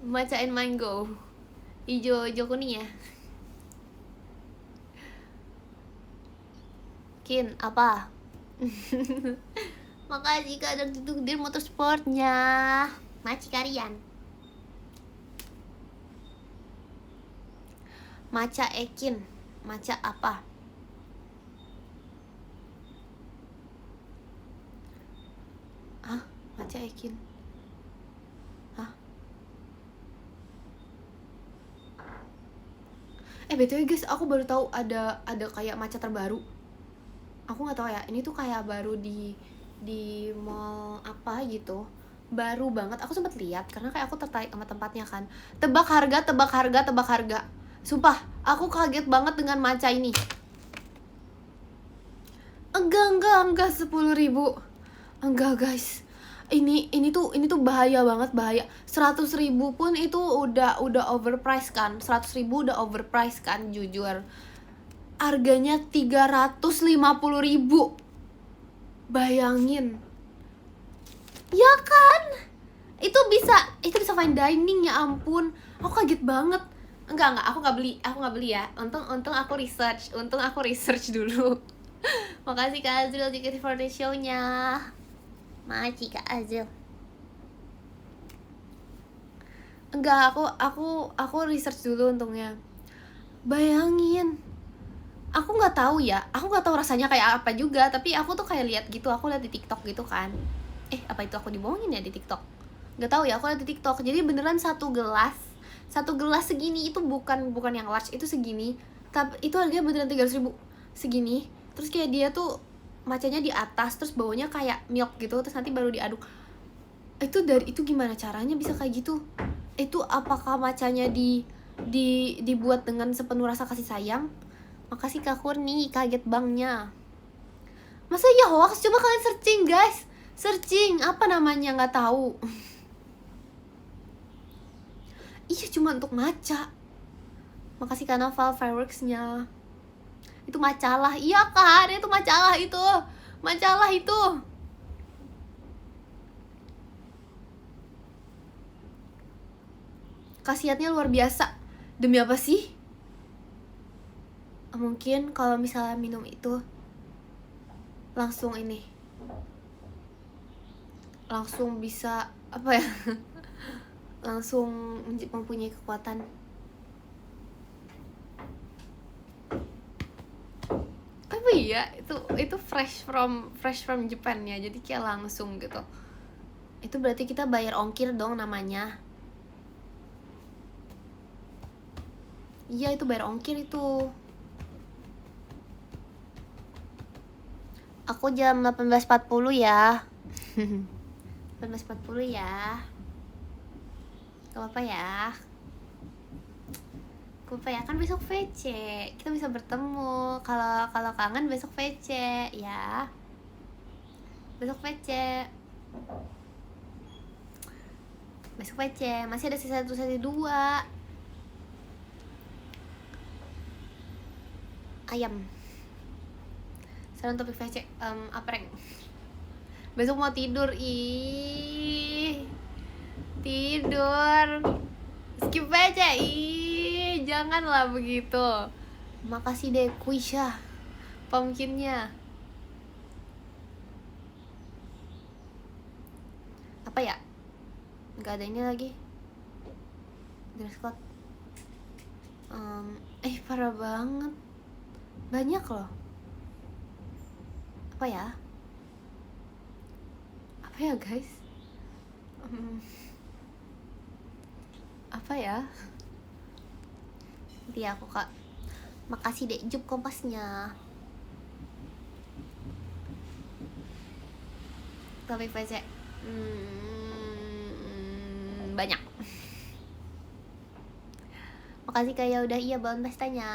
Matcha and mango. Ijo kuning ya. Kin, apa? Makasih Kak udah ditudir motorsportnya. Maci kalian. Matcha Ekin. Matcha apa? Hah? Matcha Ekin. Hah? BTW guys, aku baru tahu ada kayak matcha terbaru. Aku nggak tahu ya, ini tuh kayak baru di mall apa gitu, baru banget. Aku sempat lihat karena kayak aku tertarik sama tempatnya kan. Tebak harga. Sumpah, aku kaget banget dengan matcha ini. Enggak 10.000. Enggak guys, ini tuh bahaya banget, bahaya. 100.000 pun itu udah overpriced kan. 100.000 udah overpriced kan, jujur. Harganya 350.000. Bayangin. Ya kan? Itu bisa fine dining, ya ampun. Aku kaget banget. Enggak, aku nggak beli ya. Untung aku research dulu. Makasih Kak Azril JKT for the show-nya. Makasih Kak Azril. Enggak, aku research dulu untungnya. Bayangin. Aku nggak tahu rasanya kayak apa juga, tapi aku tuh kayak lihat gitu, aku lihat di TikTok gitu kan. Apa itu aku dibohongin ya di TikTok? Nggak tahu ya, aku lihat di TikTok. Jadi beneran satu gelas segini, itu bukan yang large, itu segini. Tapi itu harganya beneran 300.000 segini. Terus kayak dia tuh macanya di atas, terus bawahnya kayak milk gitu, terus nanti baru diaduk. Itu gimana caranya bisa kayak gitu? Itu apakah macanya dibuat dengan sepenuh rasa kasih sayang? Makasih Kak Kurni, kaget bangnya. Masa ya hoax? Coba kalian searching guys. Searching, apa namanya, nggak tahu. Iya, cuma untuk matcha. Makasih Kak Novel fireworksnya. Itu macalah, iya kan? Itu macalah itu. Khasiatnya luar biasa. Demi apa sih? Mungkin kalau misalnya minum itu langsung bisa apa ya? Langsung mempunyai kekuatan. Apa ya? Itu fresh from Japan ya. Jadi kayak langsung gitu. Itu berarti kita bayar ongkir dong namanya. Iya, itu bayar ongkir itu. Aku jam 18.40 ya. 18.40 ya. Gak apa-apa ya. Kan besok VC. Kita bisa bertemu. Kalau kangen besok VC ya. Besok VC. Masih ada sisa 1 sesi 2. Ayam. Salam topik VC. Apa Reng? Besok mau tidur. Tidur. Skip VC. Janganlah begitu. Makasih deh Kuisha pumpkinnya. Apa ya? Gak ada ini lagi. Dress code. Parah banget. Banyak loh. Apa ya guys? Apa ya? Nanti aku Kak. Makasih deh Jup kompasnya. Topik VC banyak. Makasih kayak udah bangun pestanya.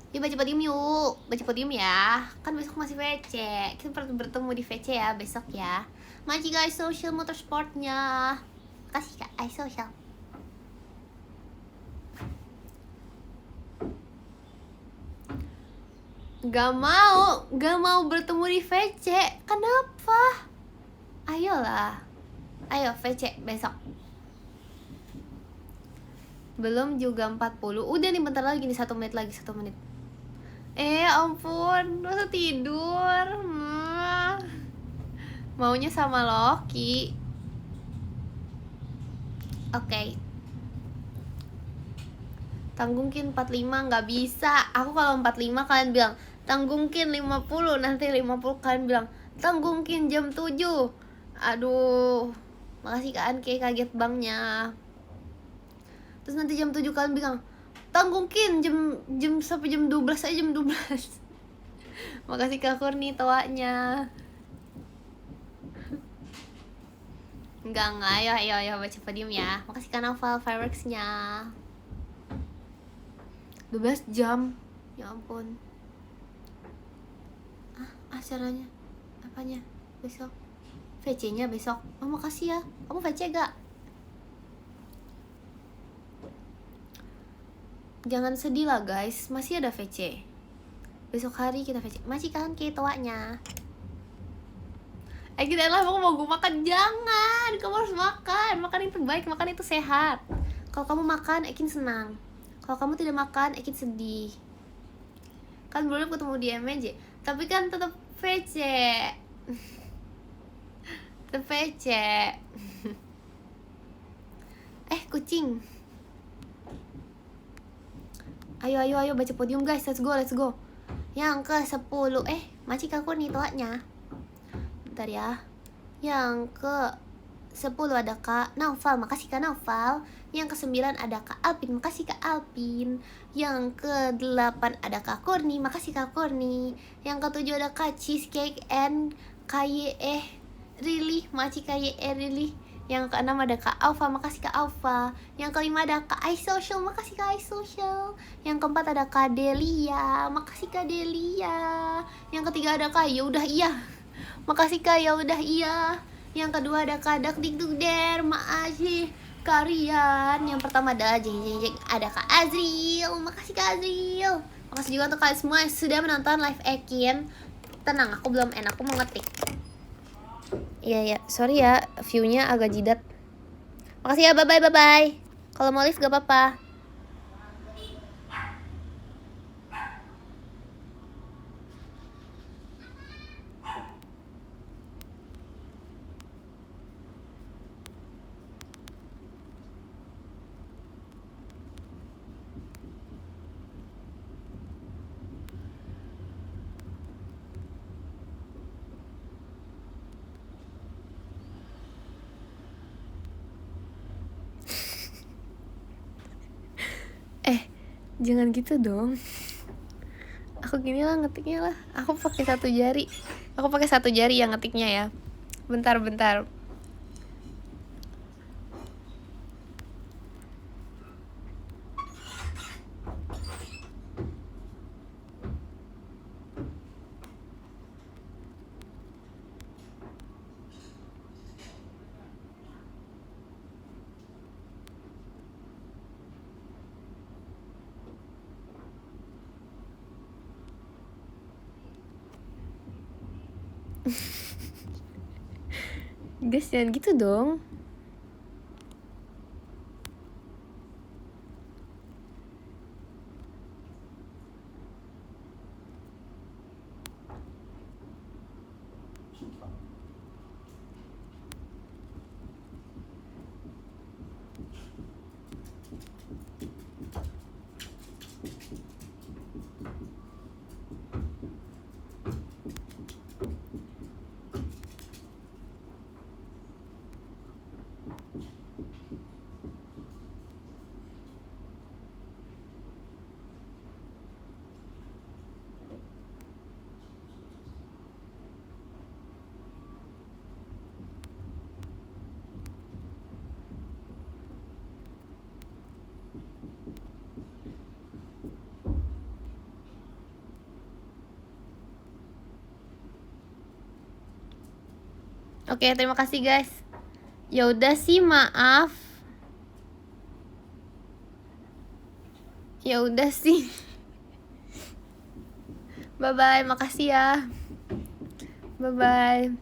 Yuk baca podium ya. Kan besok masih VC. Kita bertemu di VC ya besok ya. Makasih guys social motorsportnya. Makasih Kak iSocial. Gak mau bertemu di VC. Kenapa? Ayolah. Ayo VC besok. Belum juga 40. Udah nih bentar lagi nih, 1 menit lagi, 1 menit. Ampun, masa tidur. Maunya sama Loki. Oke. Tanggungkin 45 nggak bisa. Aku kalau 45 kalian bilang tanggungkin 50, nanti 50 kalian bilang tanggungkin jam 7. Aduh, makasih Kak Anke, kaget bangnya. Terus nanti jam 7 kalian bilang tanggungkin jam sampai jam 12 aja, jam 12. Makasih Kak Kurni toanya. Enggak, ayo baca podium ya. Makasih Kak Novel fireworksnya. 12 jam. Ya ampun. Acaranya apanya besok? VC-nya besok. Oh, makasih ya. Kamu VC gak? Jangan sedih lah guys, masih ada VC. Besok hari kita VC. Masih kan ketawanya. Kita lah, aku mau gue makan. Jangan, kamu harus makan. Makan itu baik, makan itu sehat. Kalau kamu makan, Ekin senang. Kalau kamu tidak makan, Ekin sedih. Kan belum ketemu di MJ, tapi kan tetap VC. Tetap VC. Kucing. Ayo baca podium guys, let's go. Yang ke 10. Masih aku nih toanya. Bentar ya. Yang ke 10 ada Kak Naufal, makasih Kak Naufal. Yang ke 9 ada Kak Alpin, makasih Kak Alpin. Yang ke 8 ada Kak Kurni, makasih Kak Kurni. Yang ke 7 ada Kak Cheesecake and KYE Really, makasih KYE Really. Yang ke 6 ada Kak Alfa, makasih Kak Alfa. Yang ke 5 ada Kak iSocial, makasih Kak iSocial. Yang ke 4 ada Kak Delia, makasih Kak Delia. Yang ke 3 ada Kak Yaudah Iya, makasih Kak Yaudah Iya. Yang kedua ada Kak Dakdikdukder, makasih Karian. Yang pertama ada jeng ada Kak Azril, makasih Kak Azril. Makasih juga untuk kalian semua yang sudah menonton live Ekin. Tenang, aku belum enak, aku mau ngetik. Iya, sorry ya, view-nya agak jidat. Makasih ya, bye-bye. Kalau mau live gak apa-apa. Jangan gitu dong. Aku gini lah ngetiknya lah. Aku pakai satu jari yang ngetiknya ya. Bentar. Guys, jangan gitu dong. Oke, terima kasih guys. Ya udah sih, maaf. Ya udah sih. Bye, makasih ya. Bye.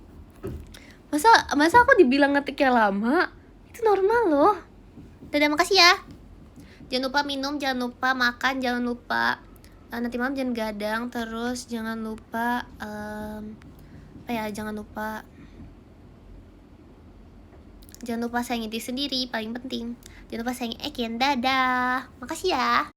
Masa aku dibilang ngetiknya lama? Itu normal loh. Dadah, makasih ya. Jangan lupa minum, jangan lupa makan, jangan lupa nanti malam jangan gadang. Terus jangan lupa apa ya, jangan lupa sayangi diri sendiri, paling penting. Jangan lupa sayangi Eken. Dadah, makasih ya.